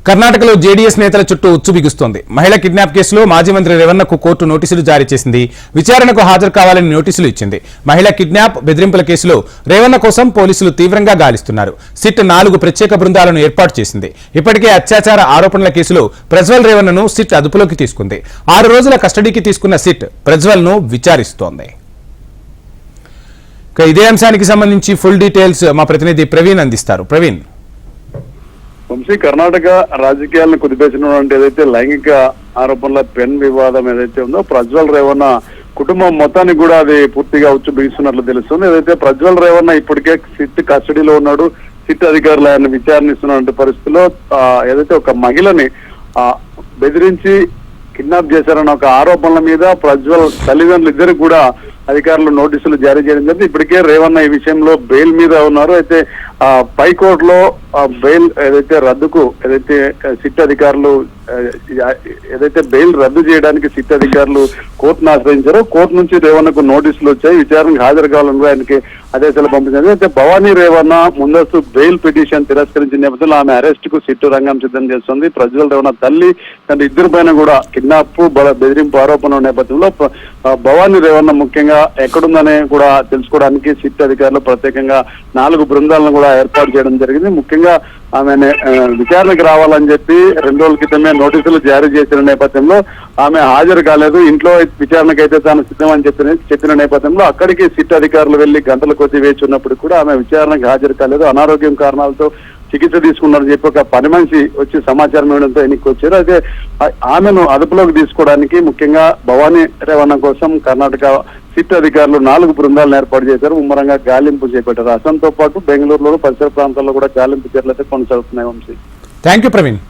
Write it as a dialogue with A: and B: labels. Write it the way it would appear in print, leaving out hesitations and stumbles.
A: కర్ణాటకలో జేడీఎస్ నేతల చుట్టూ ఉచ్చు బిగుస్తోంది. మహిళ కిడ్నాప్ కేసులో మాజీ మంత్రి రేవన్నకు కోర్టు నోటీసులు జారీ చేసింది. విచారణకు హాజరు కావాలని నోటీసులు ఇచ్చింది. మహిళ కిడ్నాప్ బెదిరింపుల కేసులో రేవన్న కోసం పోలీసులు తీవ్రంగా గాలిస్తున్నారు. సిట్ 4 ప్రత్యేక బృందాలను ఏర్పాటు చేసింది. ఇప్పటికే అత్యాచార ఆరోపణల కేసులో ప్రజ్వల్ రేవన్నను సిట్ అదుపులోకి తీసుకుంది. 6 రోజుల కస్టడీకి తీసుకున్న సిట్ ప్రజ్వల్ ను విచారిస్తోంది. ఇదే అంశానికి సంబంధించి ఫుల్ డీటెయిల్స్ మా ప్రతినిధి ప్రవీణ్ అందిస్తారు. ప్రవీణ్,
B: వంశీ, కర్ణాటక రాజకీయాలను కుదిపేసినటువంటి ఏదైతే లైంగిక ఆరోపణల పెన్ వివాదం ఏదైతే ఉందో ప్రజ్వల్ రేవన్న కుటుంబం మొత్తానికి కూడా అది పూర్తిగా ఉచ్చు బిగిస్తున్నట్లు తెలుస్తుంది. ఏదైతే ప్రజ్వల్ రేవన్న ఇప్పటికే సిట్ కస్టడీలో ఉన్నాడు. సిట్ అధికారులు ఆయన విచారణిస్తున్నటువంటి పరిస్థితుల్లో ఏదైతే ఒక మహిళని బెదిరించి కిడ్నాప్ చేశారన్న ఒక ఆరోపణల మీద ప్రజ్వల్ తల్లిదండ్రులు ఇద్దరు కూడా అధికారులు నోటీసులు జారీ చేయడం జరిగింది. ఇప్పటికే రేవన్న ఈ విషయంలో బెయిల్ మీద ఉన్నారు. అయితే పైకోర్టులో బెయిల్ ఏదైతే రద్దుకు ఏదైతే సిట్ అధికారులు ఏదైతే బెయిల్ రద్దు చేయడానికి సిట్ అధికారులు కోర్టును ఆశ్రయించారో కోర్టు నుంచి రేవన్నకు నోటీసులు వచ్చాయి. విచారణకు హాజరు కావాలని ఆయనకి ఆదేశాలు పంపించారు. అయితే భవానీ రేవన్న ముందస్తు బెయిల్ పిటిషన్ తిరస్కరించిన నేపథ్యంలో ఆమె అరెస్ట్ కు సిట్ రంగం సిద్ధం చేస్తుంది. ప్రజ్వల్ రేవన్న తల్లి తన ఇద్దరి పైన కూడా కిడ్నాప్ బెదిరింపు ఆరోపణ నేపథ్యంలో భవానీ రేవన్న ముఖ్యంగా ఎక్కడుందని కూడా తెలుసుకోవడానికి సిట్ అధికారులు ప్రత్యేకంగా 4 బృందాలను కూడా ఏర్పాటు చేయడం జరిగింది. ముఖ్యంగా ఆమె విచారణకు రావాలని చెప్పి 2 రోజుల క్రితమే నోటీసులు జారీ చేసిన నేపథ్యంలో ఆమె హాజరు కాలేదు. ఇంట్లో విచారణకైతే తాను సిద్ధమని చెప్పిన నేపథ్యంలో అక్కడికి సిట్ అధికారులు వెళ్లి గంటల కొద్ది వేచి ఉన్నప్పుడు కూడా ఆమె విచారణకు హాజరు కాలేదు. అనారోగ్యం కారణాలతో చికిత్స తీసుకున్నారని చెప్పి ఒక పని మనిషి వచ్చి సమాచారం ఇవ్వడంతో ఎన్నిక వచ్చారు. అయితే ఆమెను అదుపులోకి తీసుకోవడానికి ముఖ్యంగా భవానీ రేవన్న కోసం కర్ణాటక సిట్ అధికారులు 4 బృందాలను ఏర్పాటు చేశారు. ముమ్మరంగా గాలింపు చేపట్టారు. అసంతో పాటు బెంగళూరులో పరిసర ప్రాంతాల్లో కూడా గాలింపు చర్యలు అయితే కొనసాగుతున్నాయి. Vamsi,
A: thank you Praveen.